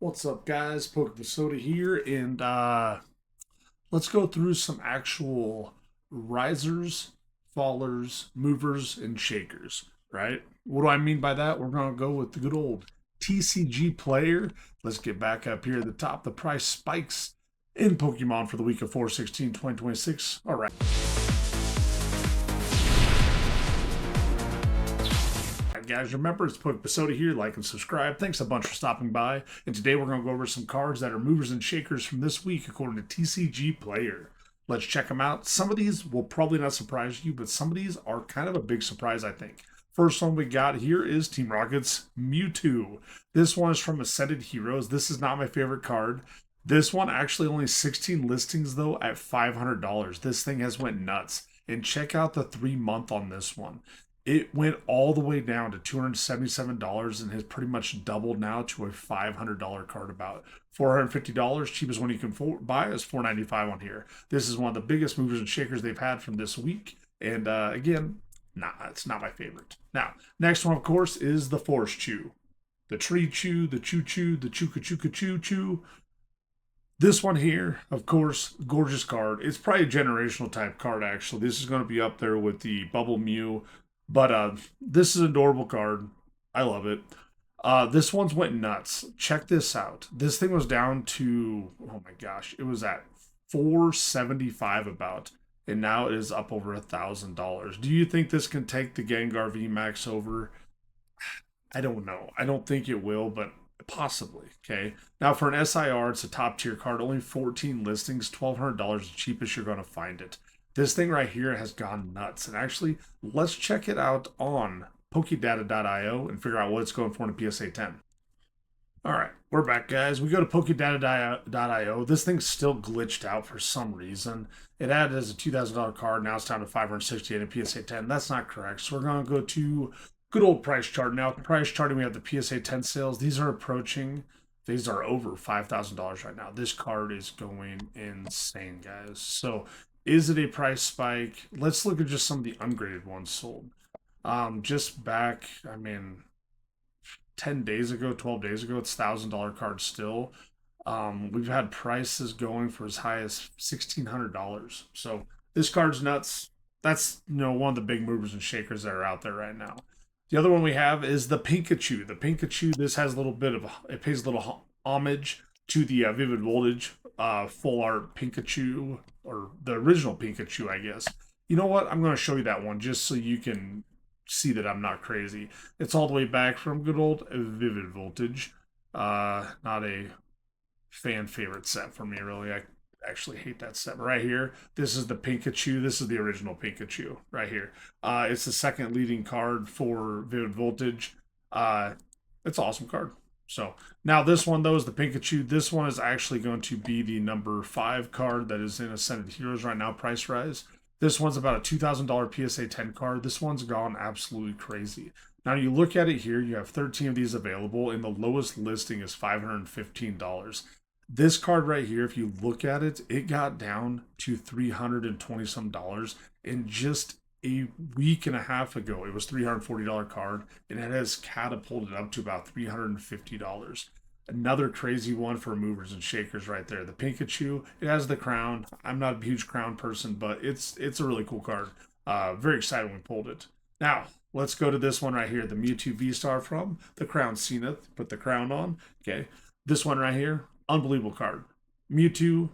What's up, guys? Pokemosoda here, and let's go through some actual risers, fallers, movers, and shakers. Right? What do I mean by that? We're gonna go with the good old TCG player. Let's get back up here at the top. The price spikes in Pokemon for the week of 4/16/2026. All right. Guys, remember it's Pokemosoda here. Like and subscribe. Thanks a bunch for stopping by. And today we're going to go over some cards that are movers and shakers from this week according to TCGplayer. Let's check them out. Some of these will probably not surprise you, but some of these are kind of a big surprise, I think. First one we got here is Team Rocket's Mewtwo. This one is from Ascended Heroes. This is not my favorite card. This one actually only 16 listings though at $500. This thing has went nuts. And check out the 3 month on this one. It went all the way down to $277 and has pretty much doubled now to a $500 card. About $450. Cheapest one you can buy is $495 on here. This is one of the biggest movers and shakers they've had from this week. And again, nah, it's not my favorite. Now, next one, of course, is the Force Chew. The Tree Chew, the Choo Choo, the Chooka Chooka Choo Choo. This one here, of course, gorgeous card. It's probably a generational type card, actually. This is going to be up there with the Bubble Mew, but this is an adorable card. I love it. This one's went nuts. Check this out. This thing was down to, oh my gosh, it was at 475 about, and now it is up over $1,000. Do you think this can take the Gengar VMAX over? I don't know. I don't think it will, but possibly. Okay. Now for an SIR, it's a top tier card. Only 14 listings, $1,200, the cheapest you're going to find it. This thing right here has gone nuts. And actually, let's check it out on Pokedata.io and figure out what it's going for in a PSA 10. All right, we're back, guys. We go to Pokedata.io. This thing's still glitched out for some reason. It added as a $2,000 card. Now it's down to 568 in PSA 10. That's not correct. So we're going to go to good old price chart. Now, price charting, we have the PSA 10 sales. These are approaching, these are over $5,000 right now. This card is going insane, guys. So is it a price spike? Let's look at just some of the ungraded ones sold. Just back, I mean, 10 days ago, 12 days ago, it's $1,000 cards still. We've had prices going for as high as $1,600. So this card's nuts. That's, one of the big movers and shakers that are out there right now. The other one we have is the Pikachu. The Pikachu, this has a little bit of, it pays a little homage to the Vivid Voltage full art Pikachu, or the original Pikachu, I guess. You know what? I'm going to show you that one just so you can see that I'm not crazy. It's all the way back from good old Vivid Voltage. Not a fan favorite set for me, really. I actually hate that set. But right here, this is the Pikachu. This is the original Pikachu right here. It's the second leading card for Vivid Voltage. It's an awesome card. So now this one, though, is the Pikachu. This one is actually going to be the number 5 card that is in Ascended Heroes right now, price rise. This one's about a $2,000 PSA 10 card. This one's gone absolutely crazy. Now you look at it here, you have 13 of these available, and the lowest listing is $515. This card right here, if you look at it, it got down to $320 some dollars in just a week and a half ago. It was $340 card, and it has catapulted up to about $350. Another crazy one for movers and shakers right there. The Pikachu, it has the crown. I'm not a huge crown person, but it's a really cool card. Very excited when we pulled it. Now, let's go to this one right here. The Mewtwo V-Star from the Crown Zenith. Put the crown on. Okay. This one right here, unbelievable card. Mewtwo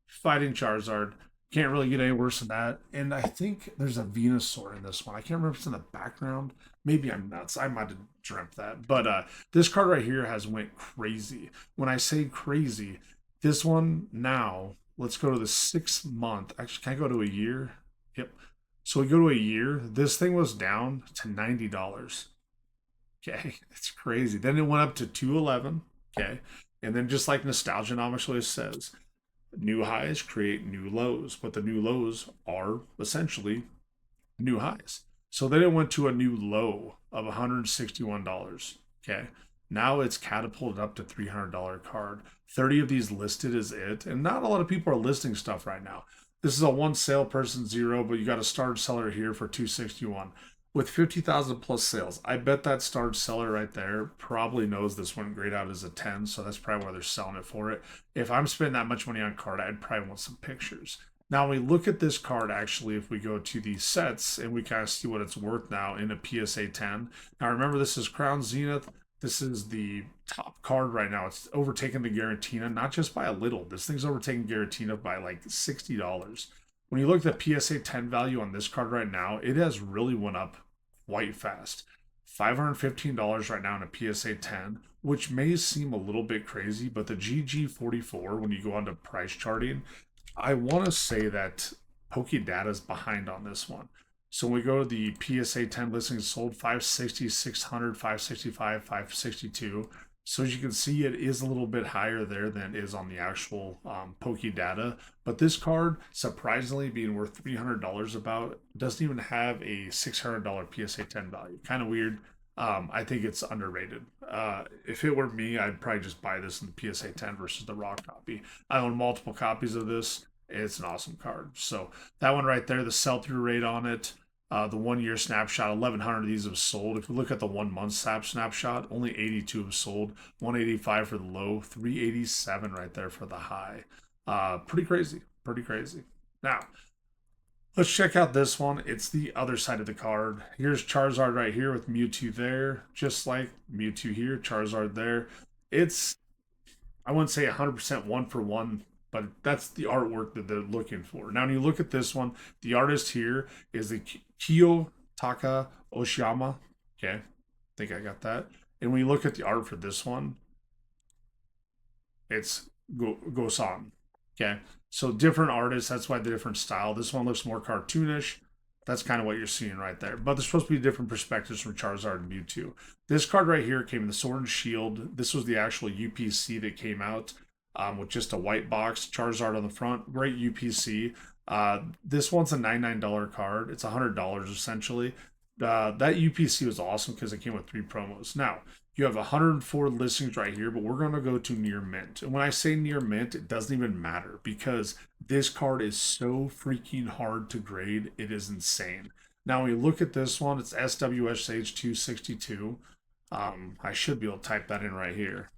fighting Charizard. Can't really get any worse than that. And I think there's a Venusaur in this one. I can't remember if it's in the background. Maybe I'm nuts. I might have dreamt that. But this card right here has went crazy. When I say crazy, this one now, let's go to the 6 month. Actually, can I go to a year? Yep. So we go to a year. This thing was down to $90. Okay. It's crazy. Then it went up to 211. Okay. And then just like Nostalgianomics always says, new highs create new lows, but the new lows are essentially new highs. So then it went to a new low of $161. Okay. Now it's catapulted up to $300 card. 30 of these listed is it. And not a lot of people are listing stuff right now. This is a one sale person 0, but you got a starter seller here for $261. with 50,000 plus sales. I bet that starred seller right there probably knows this one grayed out as a 10, so that's probably why they're selling it for it. If I'm spending that much money on card, I'd probably want some pictures. Now, when we look at this card, actually, if we go to the sets and we kind of see what it's worth now in a PSA 10. Now, remember, this is Crown Zenith. This is the top card right now. It's overtaken the Garantina, not just by a little. This thing's overtaken Garantina by like $60. When you look at the PSA 10 value on this card right now, it has really went up quite fast. $515 right now in a PSA 10, which may seem a little bit crazy, but the GG44, when you go onto price charting, I want to say that Pokédata is behind on this one. So when we go to the PSA 10 listings sold, 560, 600, 565, 562. So as you can see, it is a little bit higher there than it is on the actual Pokédata. But this card, surprisingly being worth $300 about, doesn't even have a $600 PSA 10 value. Kind of weird. I think it's underrated. If it were me, I'd probably just buy this in the PSA 10 versus the raw copy. I own multiple copies of this. It's an awesome card. So that one right there, the sell-through rate on it, the 1 year snapshot, 1,100 of these have sold. If we look at the 1 month snapshot, only 82 have sold. 185 for the low, 387 right there for the high. Pretty crazy. Pretty crazy. Now, let's check out this one. It's the other side of the card. Here's Charizard right here with Mewtwo there. Just like Mewtwo here, Charizard there. It's, I wouldn't say 100% one for one, but that's the artwork that they're looking for. Now, when you look at this one, the artist here is the Kiyotaka Oshiyama. Okay, I think I got that. And when you look at the art for this one, it's Gosan. Okay, so different artists. That's why the different style. This one looks more cartoonish. That's kind of what you're seeing right there. But there's supposed to be different perspectives from Charizard and Mewtwo. This card right here came in the Sword and Shield. This was the actual UPC that came out with just a white box, Charizard on the front. Great UPC. This one's a $99 card. It's $100 essentially. That UPC was awesome because it came with 3 promos. Now, you have 104 listings right here, but we're going to go to near mint. And when I say near mint, it doesn't even matter because this card is so freaking hard to grade. It is insane. Now, when you look at this one, it's SWSH 262. I should be able to type that in right here.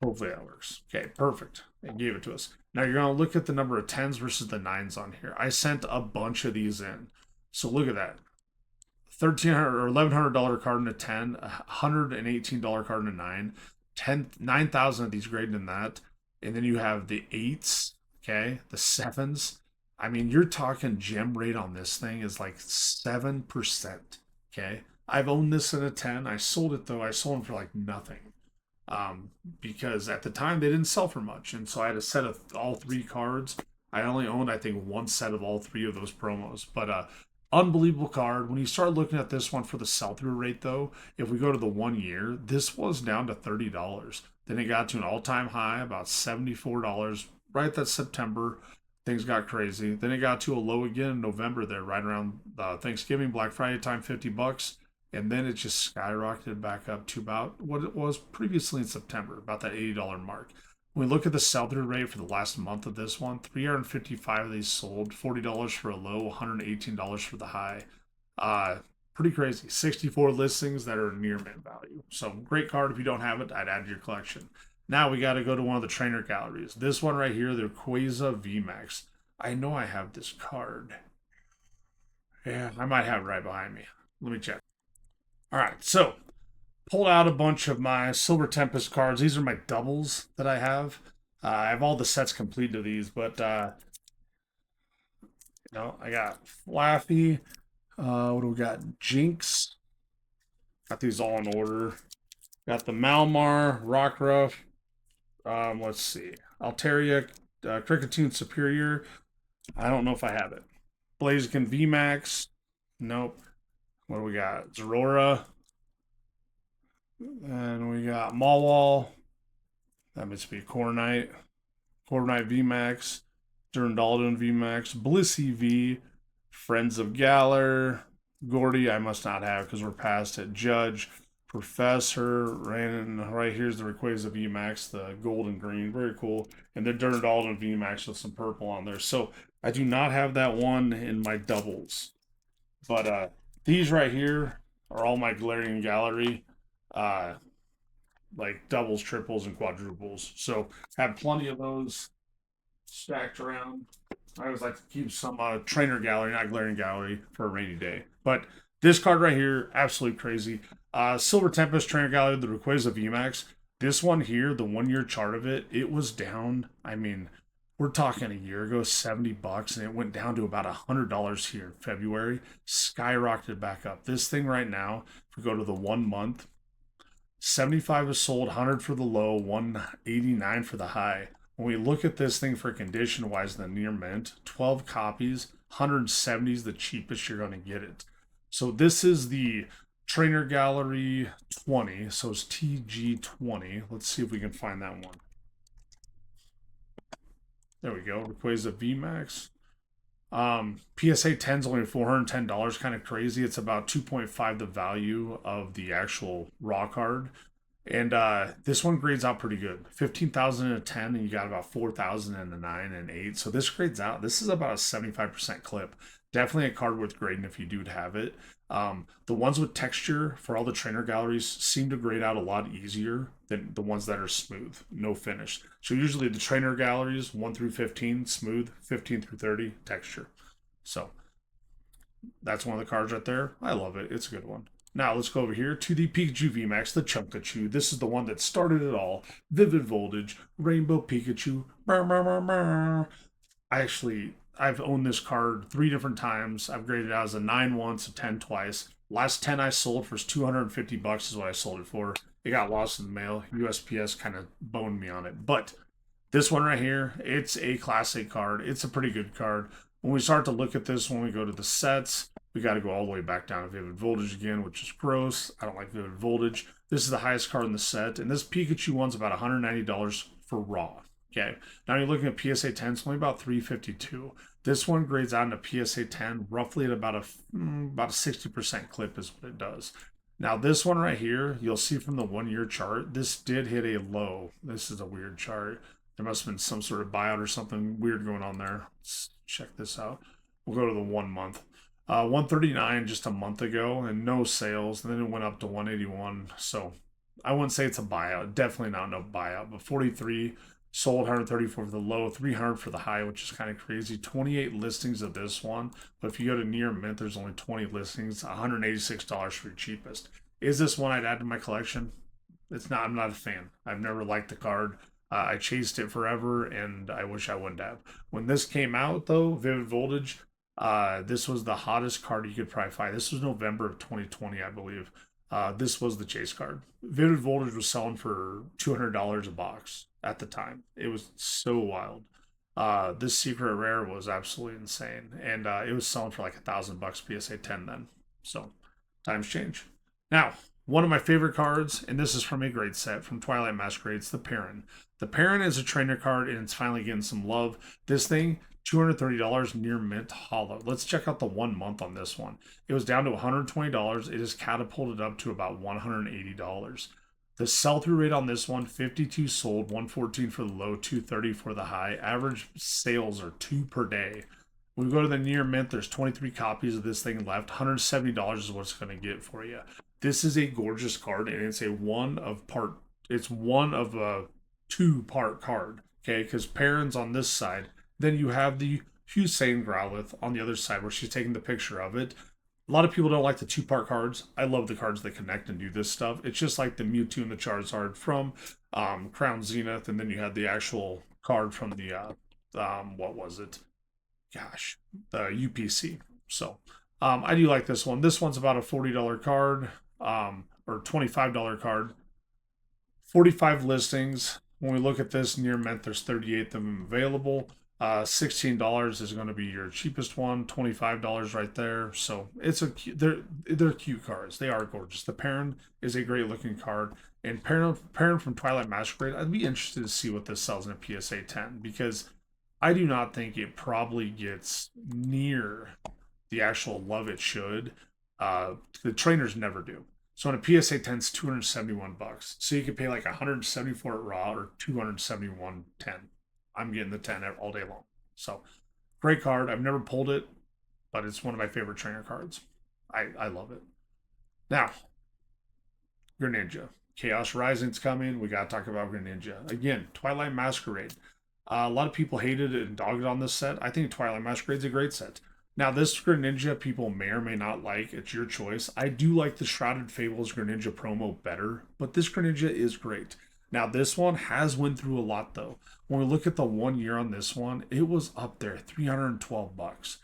Hopefully that works. Okay, perfect. They gave it to us. Now you're going to look at the number of 10s versus the 9s on here. I sent a bunch of these in. So look at that. $1,300 or $1,100 card in a 10, $118 card in a 9, 9,000 of these graded in that. And then you have the 8s, okay, the 7s. I mean, you're talking gem rate on this thing is like 7%, okay? I've owned this in a 10. I sold it though. I sold them for like nothing. Because at the time they didn't sell for much. And so I had a set of all 3 cards. I only owned, I think, 1 set of all 3 of those promos. But unbelievable card. When you start looking at this one for the sell-through rate, though, if we go to the 1 year, this was down to $30. Then it got to an all-time high, about $74. Right that September, things got crazy. Then it got to a low again in November there, right around Thanksgiving, Black Friday time, $50. And then it just skyrocketed back up to about what it was previously in September, about that $80 mark. When we look at the sell-through rate for the last month of this one, 355 of these sold, $40 for a low, $118 for the high. Pretty crazy. 64 listings that are near mint value. So great card. If you don't have it, I'd add to your collection. Now we got to go to one of the trainer galleries. This one right here, the Quasar VMAX. I know I have this card. Yeah, I might have it right behind me. Let me check. All right, so pulled out a bunch of my Silver Tempest cards. These are my doubles that I have. I have all the sets complete to these, but I got Flaffy. What do we got? Jinx. Got these all in order. Got the Malmar, Rockruff. Let's see. Altaria, Kricketune Superior. I don't know if I have it. Blaziken VMAX. Nope. What do we got? Zorora. And we got Mawwall. That must be Corviknight. Corviknight VMAX. Durandalden VMAX. Blissey V. Friends of Galar. Gordy, I must not have because we're past it. Judge. Professor. Right here's the Rayquaza VMAX. The gold and green. Very cool. And the Durandalden VMAX with some purple on there. So I do not have that one in my doubles. But these right here are all my Galarian Gallery, uh, like doubles, triples, and quadruples. So have plenty of those stacked around. I always like to keep some trainer gallery, not Galarian Gallery, for a rainy day. But this card right here, absolutely crazy. Silver Tempest Trainer Gallery, the Rayquaza VMAX. This one here, the 1 year chart of it, it was down. I mean, we're talking a year ago, $70, and it went down to about $100 here in February. Skyrocketed back up. This thing right now, if we go to the 1 month, 75 is sold, 100 for the low, 189 for the high. When we look at this thing for condition wise, the near mint, 12 copies, 170 is the cheapest you're going to get it. So this is the Trainer Gallery 20. So it's TG20. Let's see if we can find that one. There we go. Rayquaza VMAX. PSA 10 is only $410, kind of crazy. It's about 2.5 the value of the actual raw card. And this one grades out pretty good. 15,000 in a 10, and you got about 4,000 in a 9 and 8. So this grades out. This is about a 75% clip. Definitely a card worth grading if you do have it. The ones with texture for all the trainer galleries seem to grade out a lot easier than the ones that are smooth, no finish. So usually the trainer galleries, 1 through 15, smooth, 15 through 30, texture. So that's one of the cards right there. I love it. It's a good one. Now let's go over here to the Pikachu VMAX, the Chunkachu. This is the one that started it all. Vivid Voltage, Rainbow Pikachu. I've owned this card 3 different times. I've graded it out as a 9 once, a 10 twice. Last 10 I sold for $250 is what I sold it for. It got lost in the mail. USPS kind of boned me on it. But this one right here, it's a classic card. It's a pretty good card. When we start to look at this, when we go to the sets, we got to go all the way back down to Vivid Voltage again, which is gross. I don't like Vivid Voltage. This is the highest card in the set, and this Pikachu one's about $190 for raw. Okay, now you're looking at PSA 10, it's only about $352. This one grades out into PSA 10 roughly at about a 60% clip is what it does. Now this one right here, you'll see from the 1 year chart, this did hit a low. This is a weird chart. There must have been some sort of buyout or something weird going on there. Let's check this out. We'll go to the 1 month. 139 just a month ago and no sales. And then it went up to 181. So I wouldn't say it's a buyout. Definitely not no buyout. But 43 sold, 134 for the low, 300 for the high, which is kind of crazy. 28 listings of this one. But if you go to near mint, there's only 20 listings. $186 for your cheapest. Is this one I'd add to my collection? It's not. I'm not a fan. I've never liked the card. I chased it forever, and I wish I wouldn't have. When this came out, though, Vivid Voltage, this was the hottest card you could probably find. This was November of 2020, I believe. This was the chase card. Vivid Voltage was selling for $200 a box at the time. It was so wild. This secret rare was absolutely insane, and it was selling for like $1,000 PSA 10 then. So times change. Now, one of my favorite cards, and this is from a grade set from Twilight Masquerades, the Perrin. The Perrin is a trainer card, and it's finally getting some love. This thing, $230 near mint hollow. Let's check out the 1 month on this one. It was down to $120. It has catapulted up to about $180. The sell-through rate on this one, 52 sold, 114 for the low, 230 for the high. Average sales are 2 per day. When we go to the near mint, there's 23 copies of this thing left. $170 is what it's going to get for you. This is a gorgeous card, and it's a one of a 2-part card. Okay, because Perrin's on this side. Then you have the Hussein Growlithe on the other side where she's taking the picture of it. A lot of people don't like the 2-part cards. I love the cards that connect and do this stuff. It's just like the Mewtwo and the Charizard from Crown Zenith, and then you had the actual card from the what was it? Gosh, the UPC. So I do like this one. This one's about a $40 card, or $25 card. 45 listings. When we look at this near mint, there's 38 of them available. $16 is going to be your cheapest one. $25 right there. So it's they're cute cards. They are gorgeous. The Perrin is a great looking card, and Perrin from Twilight Masquerade. I'd be interested to see what this sells in a PSA 10 because I do not think it probably gets near the actual love it should. The trainers never do. So in a PSA 10, it's $271. So you could pay like $174 at raw or $271 10. I'm getting the 10 all day long. So Great card. I've never pulled it, but it's one of my favorite trainer cards. I love it. Now, Greninja. Chaos Rising's coming. We got to talk about Greninja. Again, Twilight Masquerade. A lot of people hated it and dogged on this set. I think Twilight Masquerade's a great set. Now, this Greninja people may or may not like. It's your choice. I do like the Shrouded Fables Greninja promo better, but this Greninja is great. Now, this one has went through a lot, though. When we look at the 1 year on this one, it was up there, $312,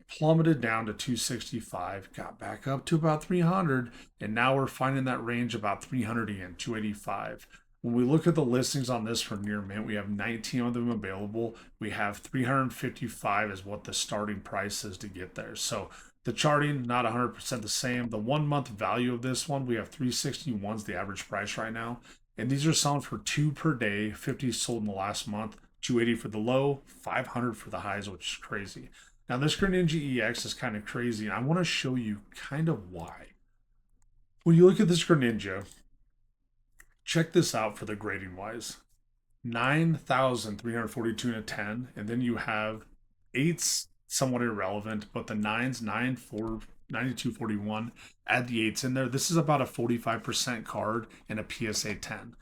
plummeted down to 265, got back up to about 300, and now we're finding that range about 300 again, 285. When we look at the listings on this for near mint, we have 19 of them available. We have 355 is what the starting price is to get there. So the charting, not 100% the same. The 1 month value of this one, we have 361 is the average price right now. And these are selling for 2 per day, 50 sold in the last month, 280 for the low, 500 for the highs, which is crazy. Now, this Greninja EX is kind of crazy, and I want to show you kind of why. When you look at this Greninja, check this out for the grading wise 9,342 in a 10, and then you have eights somewhat irrelevant, but the nines, 9, 4, 9241, add the eights in there. This is about a 45% card in a PSA 10.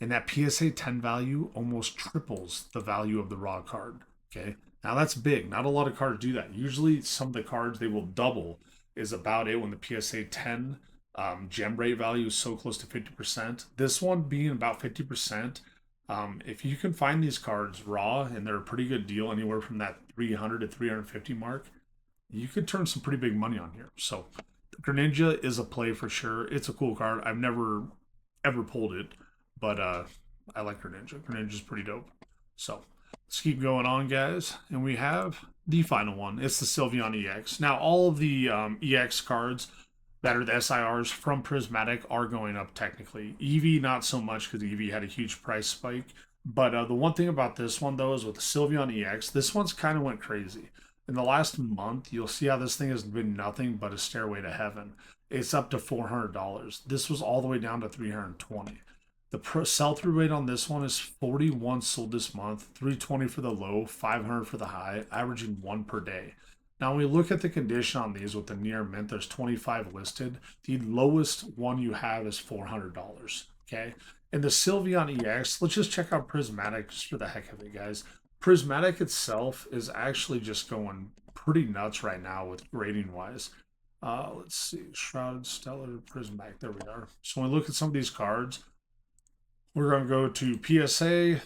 And that PSA 10 value almost triples the value of the raw card. Okay. Now that's big. Not a lot of cards do that. Usually some of the cards they will double is about it when the PSA 10 gem rate value is so close to 50%. This one being about 50%. If you can find these cards raw and they're a pretty good deal, anywhere from that 300 to 350 mark, you could turn some pretty big money on here. So Greninja is a play for sure. It's a cool card. I've never ever pulled it, but I like Greninja. Greninja's pretty dope. So let's keep going on, guys. And we have the final one. It's the Sylveon EX. Now, all of the EX cards that are the SIRs from Prismatic are going up technically. Eevee, not so much because Eevee had a huge price spike. But the one thing about this one, though, is with the Sylveon EX, this one's kind of went crazy. In the last month, you'll see how this thing has been nothing but a stairway to heaven. It's up to $400. This was all the way down to $320. The sell-through rate on this one is 41 sold this month, 320 for the low, 500 for the high, averaging 1 per day. Now, when we look at the condition on these with the near mint, there's 25 listed. The lowest one you have is $400. Okay. And the Sylveon EX, let's just check out Prismatic just for the heck of it, guys. Prismatic itself is actually just going pretty nuts right now with grading wise. Let's see, Shrouded, Stellar, Prismatic. There we are. So when we look at some of these cards, we're going to go to PSA,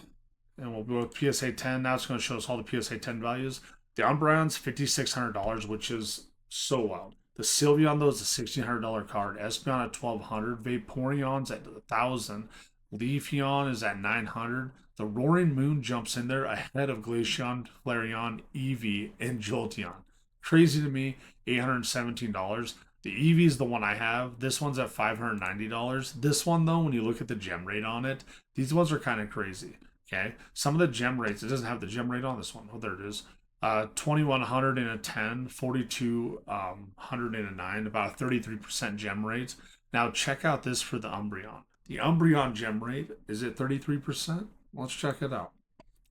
and we'll go with PSA 10. Now it's going to show us all the PSA 10 values. The Umbreon's $5,600, which is so wild. The Sylveon, though, is a $1,600 card. Espeon at $1,200. Vaporeon's at $1,000. Leafeon is at $900. The Roaring Moon jumps in there ahead of Glaceon, Flareon, Eevee, and Jolteon. Crazy to me, $817. The Eevee is the one I have. This one's at $590. This one, though, when you look at the gem rate on it, these ones are kind of crazy. Okay, some of the gem rates, it doesn't have the gem rate on this one. Oh, there it is. 2,100 in a 10, 4,200 in a 9, about a 33% gem rate. Now check out this for the Umbreon. The Umbreon gem rate is at 33%. Let's check it out.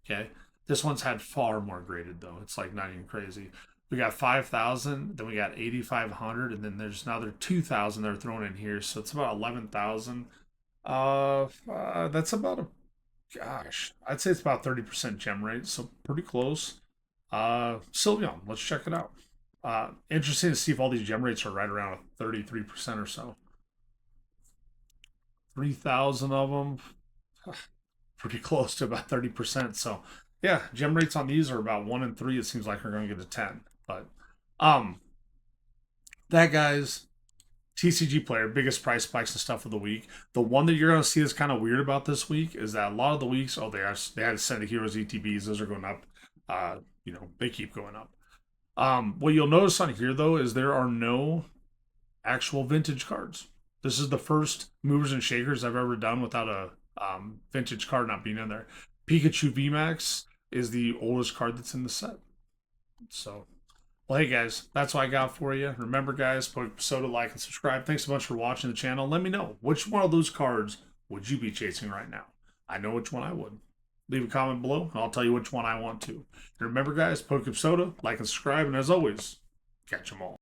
Okay, this one's had far more graded though. It's like not even crazy. We got 5,000, then we got 8,500, and then there's another 2,000 they're thrown in here. So it's about 11,000. That's about gosh, I'd say it's about 30% gem rate, so pretty close. Sylveon, let's check it out. Interesting to see if all these gem rates are right around 33% or so. 3,000 of them, pretty close to about 30%. So yeah, gem rates on these are about 1 and 3. It seems like we're going to get a 10. But that guy's TCGplayer, biggest price spikes and stuff of the week. The one that you're going to see that's kind of weird about this week is that a lot of the weeks, they had to send the Heroes ETBs. Those are going up. They keep going up. What you'll notice on here, though, is there are no actual vintage cards. This is the first movers and shakers I've ever done without a vintage card not being in there. Pikachu VMAX is the oldest card that's in the set. So, well, hey guys, that's what I got for you. Remember, guys, put episode, like, and subscribe. Thanks so much for watching the channel. Let me know which one of those cards would you be chasing right now. I know which one I would. leave a comment below, and I'll tell you which one I want to. And remember, guys, Poke Soda, like and subscribe, and as always, catch 'em all.